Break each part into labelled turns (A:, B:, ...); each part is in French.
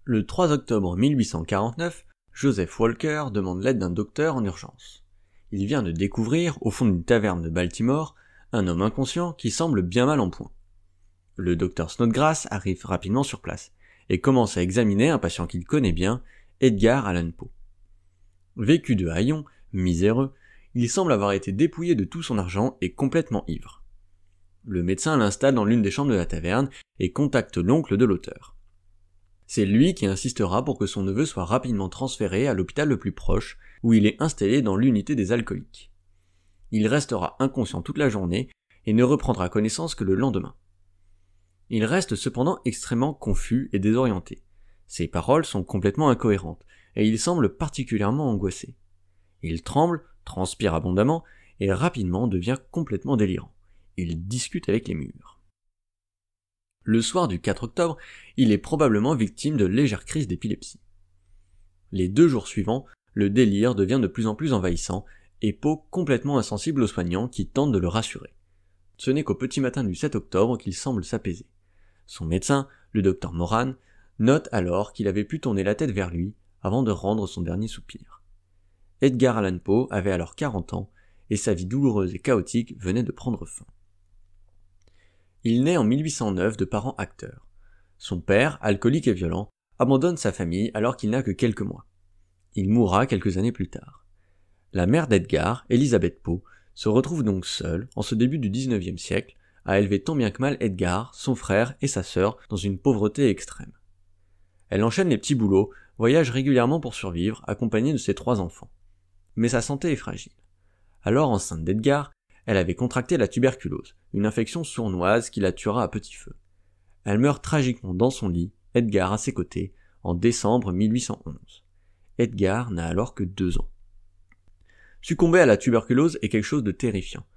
A: Le 3 octobre 1849, Joseph Walker demande l'aide d'un docteur en urgence. Il vient de découvrir, au fond d'une taverne de Baltimore, un homme inconscient qui semble bien mal en point. Le docteur Snodgrass arrive rapidement sur place et commence à examiner un patient qu'il connaît bien, Edgar Allan Poe. Vécu de haillons, miséreux, il semble avoir été dépouillé de tout son argent et complètement ivre. Le médecin l'installe dans l'une des chambres de la taverne et contacte l'oncle de l'auteur. C'est lui qui insistera pour que son neveu soit rapidement transféré à l'hôpital le plus proche, où il est installé dans l'unité des alcooliques. Il restera inconscient toute la journée et ne reprendra connaissance que le lendemain. Il reste cependant extrêmement confus et désorienté. Ses paroles sont complètement incohérentes, et il semble particulièrement angoissé. Il tremble, transpire abondamment, et rapidement devient complètement délirant. Il discute avec les murs. Le soir du 4 octobre, il est probablement victime de légères crises d'épilepsie. Les 2 jours suivants, le délire devient de plus en plus envahissant, et Poe complètement insensible aux soignants qui tentent de le rassurer. Ce n'est qu'au petit matin du 7 octobre qu'il semble s'apaiser. Son médecin, le docteur Moran, note alors qu'il avait pu tourner la tête vers lui avant de rendre son dernier soupir. Edgar Allan Poe avait alors 40 ans, et sa vie douloureuse et chaotique venait de prendre fin. Il naît en 1809 de parents acteurs. Son père, alcoolique et violent, abandonne sa famille alors qu'il n'a que quelques mois. Il mourra quelques années plus tard. La mère d'Edgar, Elizabeth Poe, se retrouve donc seule, en ce début du XIXe siècle, à élever tant bien que mal Edgar, son frère et sa sœur dans une pauvreté extrême. Elle enchaîne les petits boulots, voyage régulièrement pour survivre, accompagnée de ses 3 enfants. Mais sa santé est fragile. Alors enceinte d'Edgar, elle avait contracté la tuberculose, une infection sournoise qui la tuera à petit feu. Elle meurt tragiquement dans son lit, Edgar à ses côtés, en décembre 1811. Edgar n'a alors que 2 ans. Succomber à la tuberculose est quelque chose de terrifiant.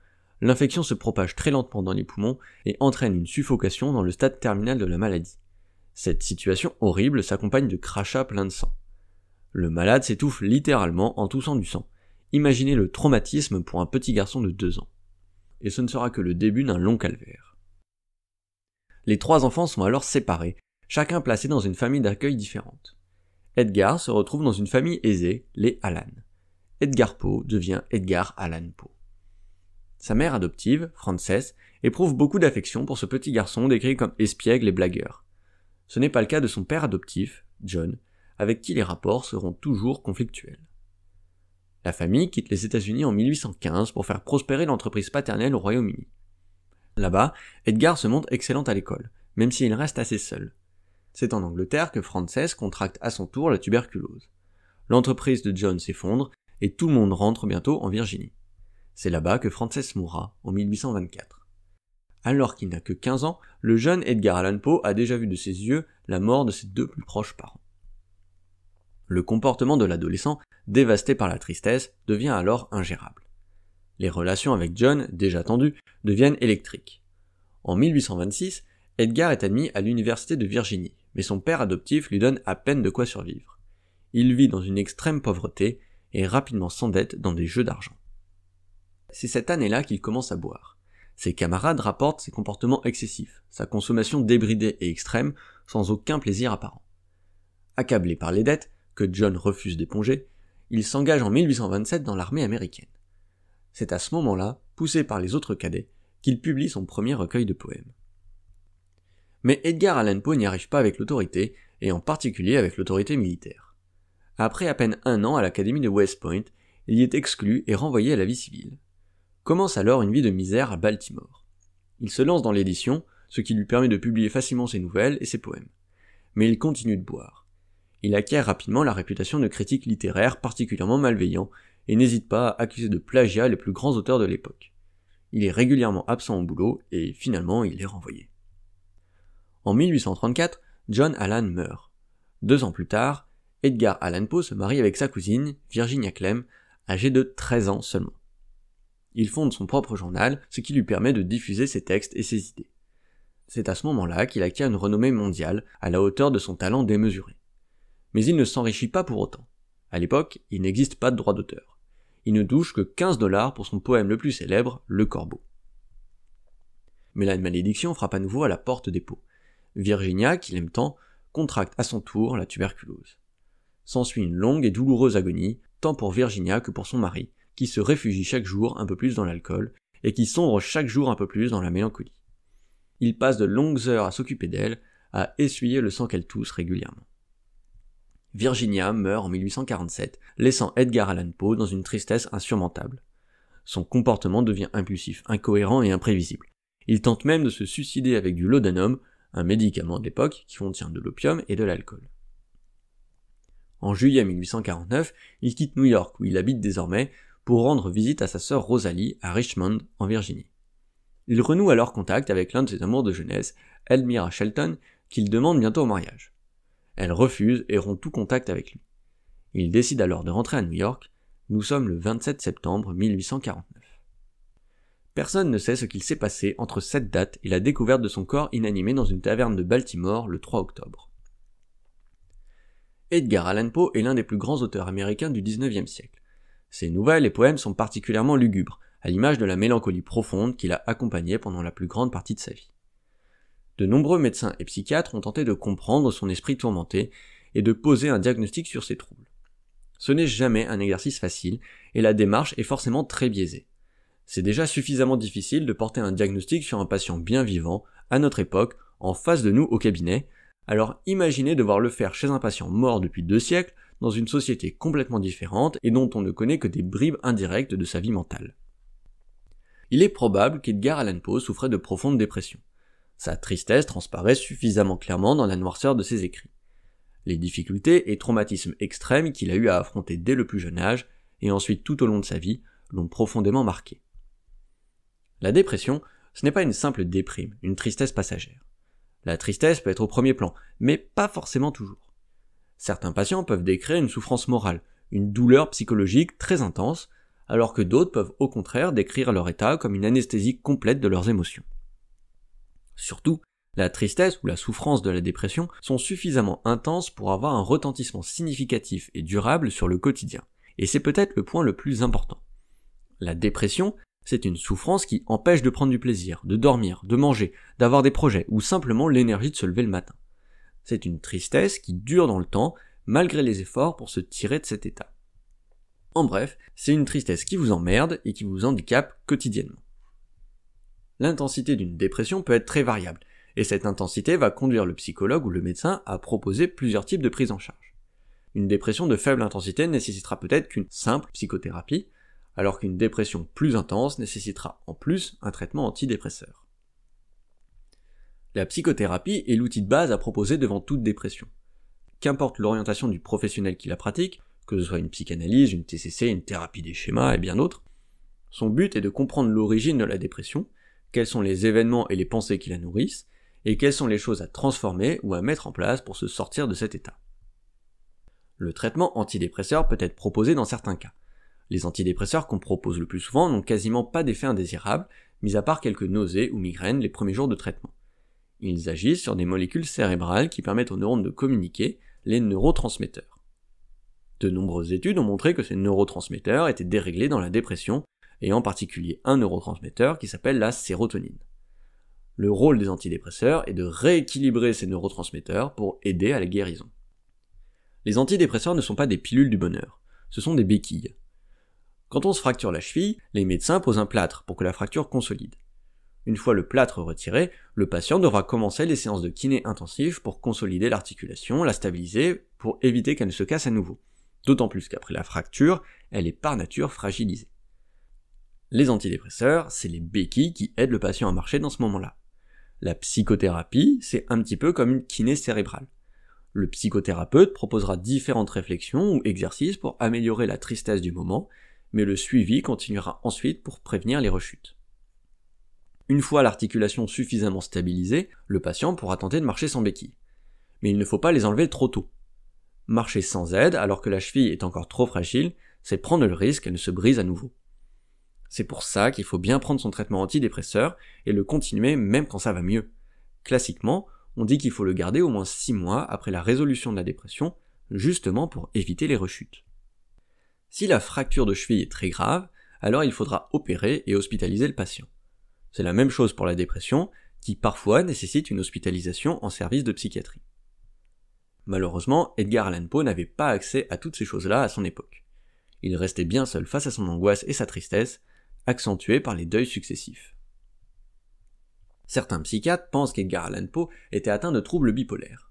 A: L'infection se propage très lentement dans les poumons et entraîne une suffocation dans le stade terminal de la maladie. Cette situation horrible s'accompagne de crachats pleins de sang. Le malade s'étouffe littéralement en toussant du sang. Imaginez le traumatisme pour un petit garçon de 2 ans. Et ce ne sera que le début d'un long calvaire. Les 3 enfants sont alors séparés, chacun placé dans une famille d'accueil différente. Edgar se retrouve dans une famille aisée, les Allan. Edgar Poe devient Edgar Allan Poe. Sa mère adoptive, Frances, éprouve beaucoup d'affection pour ce petit garçon décrit comme espiègle et blagueur. Ce n'est pas le cas de son père adoptif, John, avec qui les rapports seront toujours conflictuels. La famille quitte les États-Unis en 1815 pour faire prospérer l'entreprise paternelle au Royaume-Uni. Là-bas, Edgar se montre excellent à l'école, même s'il reste assez seul. C'est en Angleterre que Frances contracte à son tour la tuberculose. L'entreprise de John s'effondre et tout le monde rentre bientôt en Virginie. C'est là-bas que Frances mourra en 1824. Alors qu'il n'a que 15 ans, le jeune Edgar Allan Poe a déjà vu de ses yeux la mort de ses 2 plus proches parents. Le comportement de l'adolescent, dévasté par la tristesse, devient alors ingérable. Les relations avec John, déjà tendues, deviennent électriques. En 1826, Edgar est admis à l'université de Virginie, mais son père adoptif lui donne à peine de quoi survivre. Il vit dans une extrême pauvreté et rapidement s'endette dans des jeux d'argent. C'est cette année-là qu'il commence à boire. Ses camarades rapportent ses comportements excessifs, sa consommation débridée et extrême, sans aucun plaisir apparent. Accablé par les dettes, que John refuse d'éponger, il s'engage en 1827 dans l'armée américaine. C'est à ce moment-là, poussé par les autres cadets, qu'il publie son premier recueil de poèmes. Mais Edgar Allan Poe n'y arrive pas avec l'autorité, et en particulier avec l'autorité militaire. Après à peine 1 an à l'académie de West Point, il y est exclu et renvoyé à la vie civile. Commence alors une vie de misère à Baltimore. Il se lance dans l'édition, ce qui lui permet de publier facilement ses nouvelles et ses poèmes. Mais il continue de boire. Il acquiert rapidement la réputation de critique littéraire particulièrement malveillant et n'hésite pas à accuser de plagiat les plus grands auteurs de l'époque. Il est régulièrement absent au boulot et finalement il est renvoyé. En 1834, John Allan meurt. 2 ans plus tard, Edgar Allan Poe se marie avec sa cousine, Virginia Clem, âgée de 13 ans seulement. Il fonde son propre journal, ce qui lui permet de diffuser ses textes et ses idées. C'est à ce moment-là qu'il acquiert une renommée mondiale à la hauteur de son talent démesuré. Mais il ne s'enrichit pas pour autant. À l'époque, il n'existe pas de droit d'auteur. Il ne touche que 15 $ pour son poème le plus célèbre, Le Corbeau. Mais la malédiction frappe à nouveau à la porte des Pots. Virginia, qu'il aime tant, contracte à son tour la tuberculose. S'ensuit une longue et douloureuse agonie, tant pour Virginia que pour son mari, qui se réfugie chaque jour un peu plus dans l'alcool, et qui sombre chaque jour un peu plus dans la mélancolie. Il passe de longues heures à s'occuper d'elle, à essuyer le sang qu'elle tousse régulièrement. Virginia meurt en 1847, laissant Edgar Allan Poe dans une tristesse insurmontable. Son comportement devient impulsif, incohérent et imprévisible. Il tente même de se suicider avec du laudanum, un médicament de l'époque qui contient de l'opium et de l'alcool. En juillet 1849, il quitte New York, où il habite désormais, pour rendre visite à sa sœur Rosalie à Richmond, en Virginie. Il renoue alors contact avec l'un de ses amours de jeunesse, Elmira Shelton, qu'il demande bientôt au mariage. Elle refuse et rompt tout contact avec lui. Il décide alors de rentrer à New York. Nous sommes le 27 septembre 1849. Personne ne sait ce qu'il s'est passé entre cette date et la découverte de son corps inanimé dans une taverne de Baltimore le 3 octobre. Edgar Allan Poe est l'un des plus grands auteurs américains du XIXe siècle. Ses nouvelles et poèmes sont particulièrement lugubres, à l'image de la mélancolie profonde qui l'a accompagné pendant la plus grande partie de sa vie. De nombreux médecins et psychiatres ont tenté de comprendre son esprit tourmenté et de poser un diagnostic sur ses troubles. Ce n'est jamais un exercice facile et la démarche est forcément très biaisée. C'est déjà suffisamment difficile de porter un diagnostic sur un patient bien vivant, à notre époque, en face de nous au cabinet, alors imaginez devoir le faire chez un patient mort depuis 2 siècles, dans une société complètement différente et dont on ne connaît que des bribes indirectes de sa vie mentale. Il est probable qu'Edgar Allan Poe souffrait de profonde dépression. Sa tristesse transparaît suffisamment clairement dans la noirceur de ses écrits. Les difficultés et traumatismes extrêmes qu'il a eu à affronter dès le plus jeune âge, et ensuite tout au long de sa vie, l'ont profondément marqué. La dépression, ce n'est pas une simple déprime, une tristesse passagère. La tristesse peut être au premier plan, mais pas forcément toujours. Certains patients peuvent décrire une souffrance morale, une douleur psychologique très intense, alors que d'autres peuvent au contraire décrire leur état comme une anesthésie complète de leurs émotions. Surtout, la tristesse ou la souffrance de la dépression sont suffisamment intenses pour avoir un retentissement significatif et durable sur le quotidien. Et c'est peut-être le point le plus important. La dépression, c'est une souffrance qui empêche de prendre du plaisir, de dormir, de manger, d'avoir des projets ou simplement l'énergie de se lever le matin. C'est une tristesse qui dure dans le temps, malgré les efforts pour se tirer de cet état. En bref, c'est une tristesse qui vous emmerde et qui vous handicape quotidiennement. L'intensité d'une dépression peut être très variable, et cette intensité va conduire le psychologue ou le médecin à proposer plusieurs types de prise en charge. Une dépression de faible intensité nécessitera peut-être qu'une simple psychothérapie, alors qu'une dépression plus intense nécessitera en plus un traitement antidépresseur. La psychothérapie est l'outil de base à proposer devant toute dépression. Qu'importe l'orientation du professionnel qui la pratique, que ce soit une psychanalyse, une TCC, une thérapie des schémas et bien d'autres, son but est de comprendre l'origine de la dépression, quels sont les événements et les pensées qui la nourrissent, et quelles sont les choses à transformer ou à mettre en place pour se sortir de cet état. Le traitement antidépresseur peut être proposé dans certains cas. Les antidépresseurs qu'on propose le plus souvent n'ont quasiment pas d'effet indésirable, mis à part quelques nausées ou migraines les premiers jours de traitement. Ils agissent sur des molécules cérébrales qui permettent aux neurones de communiquer, les neurotransmetteurs. De nombreuses études ont montré que ces neurotransmetteurs étaient déréglés dans la dépression, et en particulier un neurotransmetteur qui s'appelle la sérotonine. Le rôle des antidépresseurs est de rééquilibrer ces neurotransmetteurs pour aider à la guérison. Les antidépresseurs ne sont pas des pilules du bonheur, ce sont des béquilles. Quand on se fracture la cheville, les médecins posent un plâtre pour que la fracture consolide. Une fois le plâtre retiré, le patient devra commencer les séances de kiné intensives pour consolider l'articulation, la stabiliser, pour éviter qu'elle ne se casse à nouveau. D'autant plus qu'après la fracture, elle est par nature fragilisée. Les antidépresseurs, c'est les béquilles qui aident le patient à marcher dans ce moment-là. La psychothérapie, c'est un petit peu comme une kiné cérébrale. Le psychothérapeute proposera différentes réflexions ou exercices pour améliorer la tristesse du moment, mais le suivi continuera ensuite pour prévenir les rechutes. Une fois l'articulation suffisamment stabilisée, le patient pourra tenter de marcher sans béquille. Mais il ne faut pas les enlever trop tôt. Marcher sans aide alors que la cheville est encore trop fragile, c'est prendre le risque qu'elle ne se brise à nouveau. C'est pour ça qu'il faut bien prendre son traitement antidépresseur et le continuer même quand ça va mieux. Classiquement, on dit qu'il faut le garder au moins 6 mois après la résolution de la dépression, justement pour éviter les rechutes. Si la fracture de cheville est très grave, alors il faudra opérer et hospitaliser le patient. C'est la même chose pour la dépression, qui parfois nécessite une hospitalisation en service de psychiatrie. Malheureusement, Edgar Allan Poe n'avait pas accès à toutes ces choses-là à son époque. Il restait bien seul face à son angoisse et sa tristesse, accentuée par les deuils successifs. Certains psychiatres pensent qu'Edgar Allan Poe était atteint de troubles bipolaires.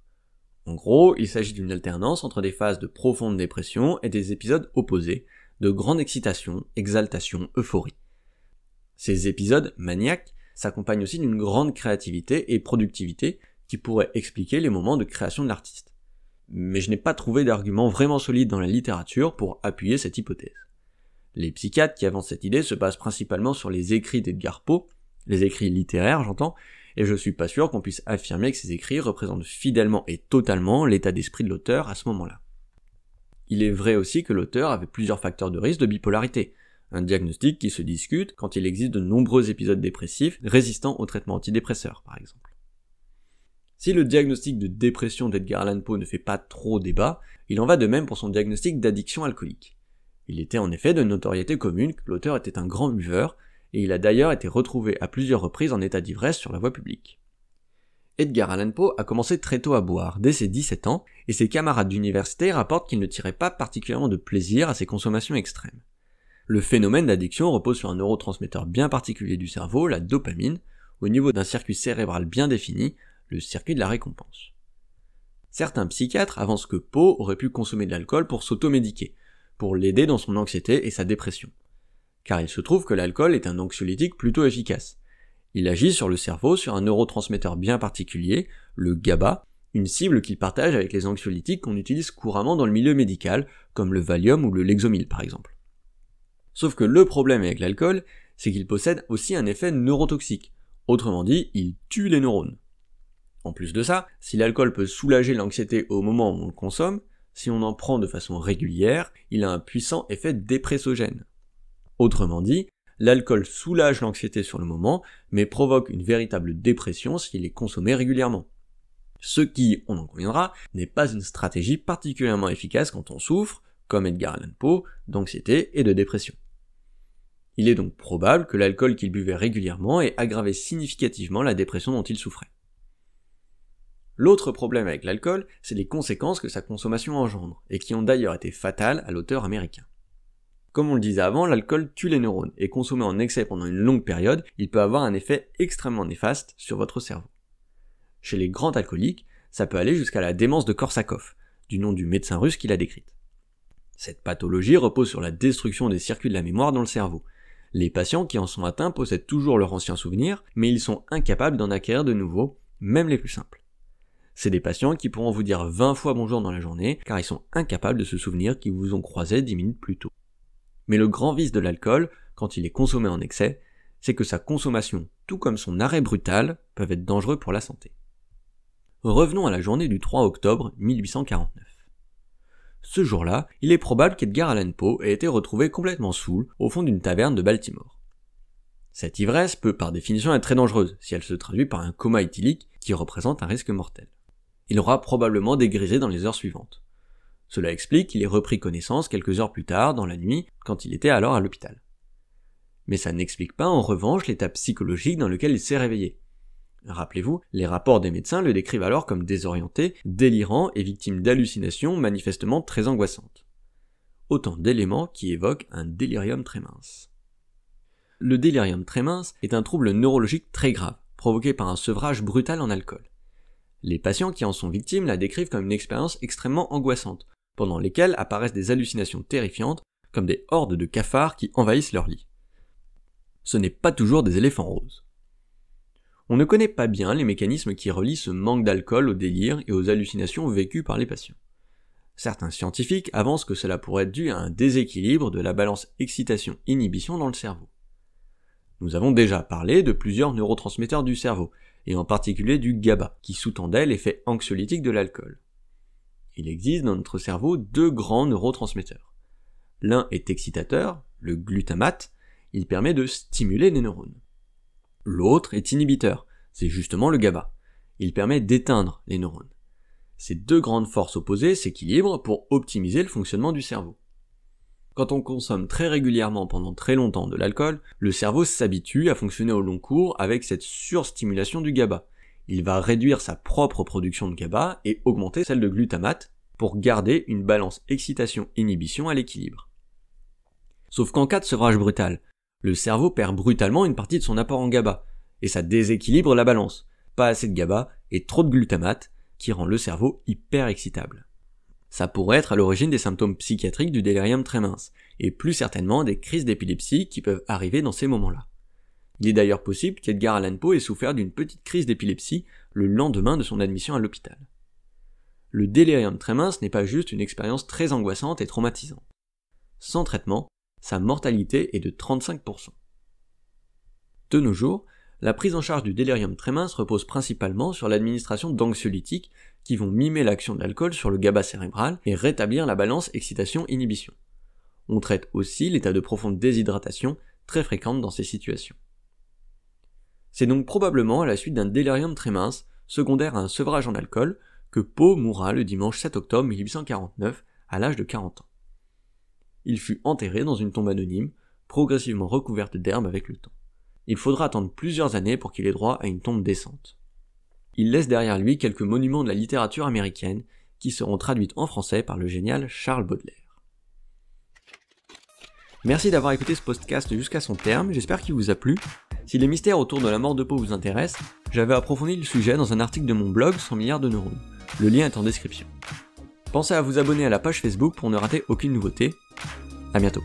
A: En gros, il s'agit d'une alternance entre des phases de profonde dépression et des épisodes opposés, de grande excitation, exaltation, euphorie. Ces épisodes maniaques s'accompagnent aussi d'une grande créativité et productivité qui pourraient expliquer les moments de création de l'artiste. Mais je n'ai pas trouvé d'argument vraiment solide dans la littérature pour appuyer cette hypothèse. Les psychiatres qui avancent cette idée se basent principalement sur les écrits d'Edgar Poe, les écrits littéraires j'entends, et je suis pas sûr qu'on puisse affirmer que ces écrits représentent fidèlement et totalement l'état d'esprit de l'auteur à ce moment-là. Il est vrai aussi que l'auteur avait plusieurs facteurs de risque de bipolarité, un diagnostic qui se discute quand il existe de nombreux épisodes dépressifs résistants aux traitements antidépresseurs par exemple. Si le diagnostic de dépression d'Edgar Allan Poe ne fait pas trop débat, il en va de même pour son diagnostic d'addiction alcoolique. Il était en effet de notoriété commune que l'auteur était un grand buveur, et il a d'ailleurs été retrouvé à plusieurs reprises en état d'ivresse sur la voie publique. Edgar Allan Poe a commencé très tôt à boire, dès ses 17 ans, et ses camarades d'université rapportent qu'il ne tirait pas particulièrement de plaisir à ses consommations extrêmes. Le phénomène d'addiction repose sur un neurotransmetteur bien particulier du cerveau, la dopamine, au niveau d'un circuit cérébral bien défini, le circuit de la récompense. Certains psychiatres avancent que Poe aurait pu consommer de l'alcool pour s'automédiquer, pour l'aider dans son anxiété et sa dépression. Car il se trouve que l'alcool est un anxiolytique plutôt efficace. Il agit sur le cerveau sur un neurotransmetteur bien particulier, le GABA, une cible qu'il partage avec les anxiolytiques qu'on utilise couramment dans le milieu médical, comme le Valium ou le Lexomil par exemple. Sauf que le problème avec l'alcool, c'est qu'il possède aussi un effet neurotoxique. Autrement dit, il tue les neurones. En plus de ça, si l'alcool peut soulager l'anxiété au moment où on le consomme, si on en prend de façon régulière, il a un puissant effet dépressogène. Autrement dit, l'alcool soulage l'anxiété sur le moment, mais provoque une véritable dépression s'il est consommé régulièrement. Ce qui, on en conviendra, n'est pas une stratégie particulièrement efficace quand on souffre, comme Edgar Allan Poe, d'anxiété et de dépression. Il est donc probable que l'alcool qu'il buvait régulièrement ait aggravé significativement la dépression dont il souffrait. L'autre problème avec l'alcool, c'est les conséquences que sa consommation engendre, et qui ont d'ailleurs été fatales à l'auteur américain. Comme on le disait avant, l'alcool tue les neurones, et consommé en excès pendant une longue période, il peut avoir un effet extrêmement néfaste sur votre cerveau. Chez les grands alcooliques, ça peut aller jusqu'à la démence de Korsakov, du nom du médecin russe qui l'a décrite. Cette pathologie repose sur la destruction des circuits de la mémoire dans le cerveau. Les patients qui en sont atteints possèdent toujours leurs anciens souvenirs, mais ils sont incapables d'en acquérir de nouveaux, même les plus simples. C'est des patients qui pourront vous dire 20 fois bonjour dans la journée, car ils sont incapables de se souvenir qu'ils vous ont croisé 10 minutes plus tôt. Mais le grand vice de l'alcool, quand il est consommé en excès, c'est que sa consommation, tout comme son arrêt brutal, peuvent être dangereux pour la santé. Revenons à la journée du 3 octobre 1849. Ce jour-là, il est probable qu'Edgar Allan Poe ait été retrouvé complètement saoul au fond d'une taverne de Baltimore. Cette ivresse peut par définition être très dangereuse si elle se traduit par un coma éthylique qui représente un risque mortel. Il aura probablement dégrisé dans les heures suivantes. Cela explique qu'il ait repris connaissance quelques heures plus tard, dans la nuit, quand il était alors à l'hôpital. Mais ça n'explique pas en revanche l'état psychologique dans lequel il s'est réveillé. Rappelez-vous, les rapports des médecins le décrivent alors comme désorienté, délirant et victime d'hallucinations manifestement très angoissantes. Autant d'éléments qui évoquent un délirium très mince. Le délirium très mince est un trouble neurologique très grave, provoqué par un sevrage brutal en alcool. Les patients qui en sont victimes la décrivent comme une expérience extrêmement angoissante, pendant lesquelles apparaissent des hallucinations terrifiantes, comme des hordes de cafards qui envahissent leur lit. Ce n'est pas toujours des éléphants roses. On ne connaît pas bien les mécanismes qui relient ce manque d'alcool au délire et aux hallucinations vécues par les patients. Certains scientifiques avancent que cela pourrait être dû à un déséquilibre de la balance excitation-inhibition dans le cerveau. Nous avons déjà parlé de plusieurs neurotransmetteurs du cerveau, et en particulier du GABA, qui sous-tendait l'effet anxiolytique de l'alcool. Il existe dans notre cerveau deux grands neurotransmetteurs. L'un est excitateur, le glutamate, il permet de stimuler les neurones. L'autre est inhibiteur, c'est justement le GABA. il permet d'éteindre les neurones. Ces deux grandes forces opposées s'équilibrent pour optimiser le fonctionnement du cerveau. Quand on consomme très régulièrement pendant très longtemps de l'alcool, le cerveau s'habitue à fonctionner au long cours avec cette surstimulation du GABA. Il va réduire sa propre production de GABA et augmenter celle de glutamate pour garder une balance excitation-inhibition à l'équilibre. Sauf qu'en cas de sevrage brutal, le cerveau perd brutalement une partie de son apport en GABA, et ça déséquilibre la balance. Pas assez de GABA et trop de glutamate, qui rend le cerveau hyper excitable. Ça pourrait être à l'origine des symptômes psychiatriques du délirium tremens, et plus certainement des crises d'épilepsie qui peuvent arriver dans ces moments-là. Il est d'ailleurs possible qu'Edgar Allan Poe ait souffert d'une petite crise d'épilepsie le lendemain de son admission à l'hôpital. Le délirium tremens n'est pas juste une expérience très angoissante et traumatisante. Sans traitement, sa mortalité est de 35%. De nos jours, la prise en charge du délirium tremens repose principalement sur l'administration d'anxiolytiques qui vont mimer l'action de l'alcool sur le GABA cérébral et rétablir la balance excitation-inhibition. On traite aussi l'état de profonde déshydratation très fréquente dans ces situations. C'est donc probablement à la suite d'un délirium tremens, secondaire à un sevrage en alcool, que Poe mourra le dimanche 7 octobre 1849 à l'âge de 40 ans. Il fut enterré dans une tombe anonyme, progressivement recouverte d'herbe avec le temps. Il faudra attendre plusieurs années pour qu'il ait droit à une tombe décente. Il laisse derrière lui quelques monuments de la littérature américaine qui seront traduites en français par le génial Charles Baudelaire. Merci d'avoir écouté ce podcast jusqu'à son terme, j'espère qu'il vous a plu. Si les mystères autour de la mort de Poe vous intéressent, j'avais approfondi le sujet dans un article de mon blog 100 milliards de neurones. Le lien est en description. Pensez à vous abonner à la page Facebook pour ne rater aucune nouveauté. À bientôt.